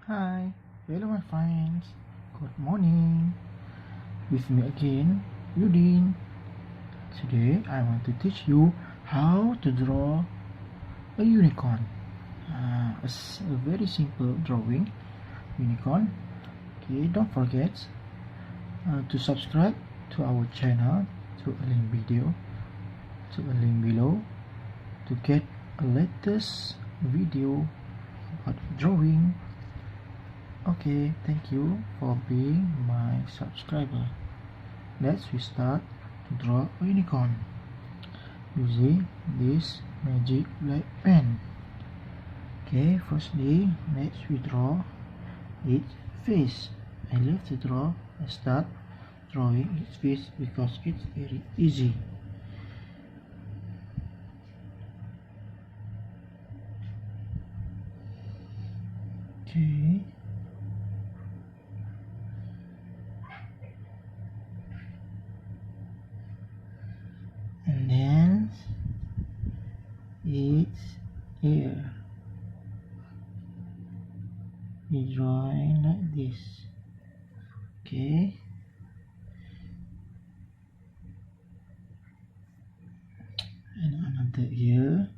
Hi, hello my friends. Good morning. With me again, Udin. Today I want to teach you how to draw a unicorn. A very simple drawing, unicorn. Okay, don't forget to subscribe to our channel to a link video to a link below to get a latest video about drawing. Okay, thank you for being my subscriber. Let's start to draw a unicorn using this magic black pen. Okay, firstly, let's draw its face. I love to draw. I start drawing its face because it's very easy. Okay. And then its ear. We drawing like this. Okay. And another ear.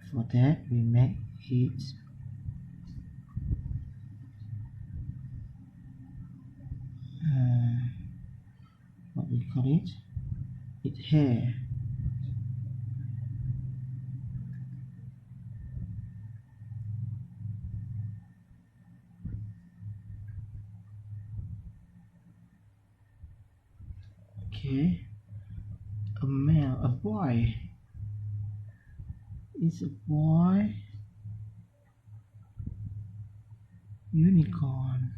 For that we make its what we call it? Its hair. Okay, a male, a boy. It's a boy unicorn.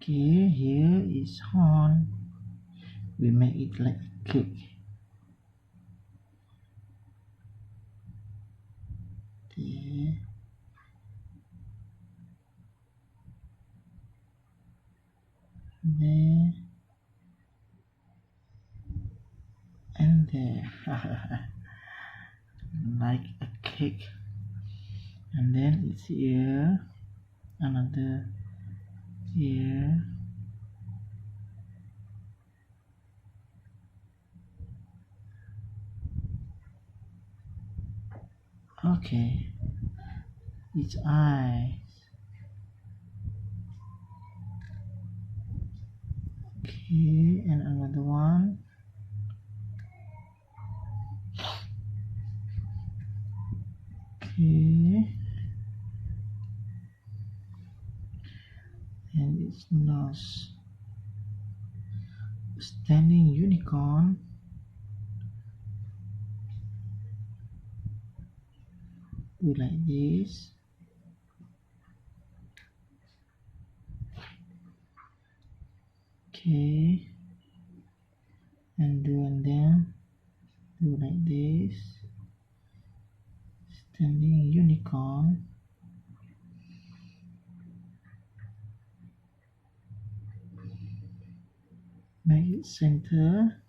Okay, here is horn. We make it like a cake. There. There. And there. Like a cake. And then it's here. Another here. Okay. Its eyes. Okay, and another one. Okay. And its nose. Standing unicorn. Do like this. Okay. And then do like this. Standing unicorn. Make it center.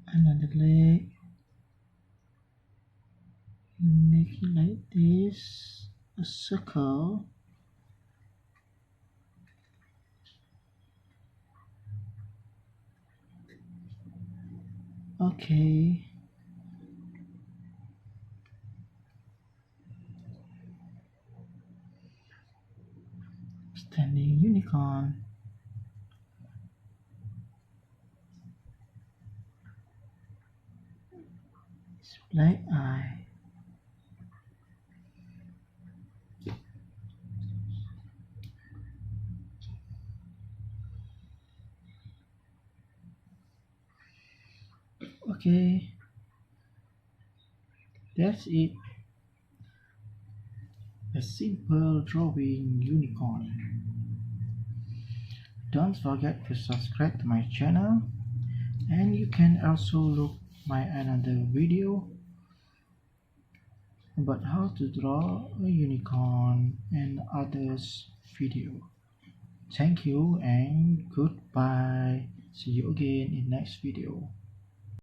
Another leg. Make it like this. A circle. Okay. Standing unicorn. It's black eye. Okay. That's it. A simple drawing unicorn. Don't forget to subscribe to my channel, and you can also look my another video about how to draw a unicorn and others video. Thank you and goodbye. See you again in next video.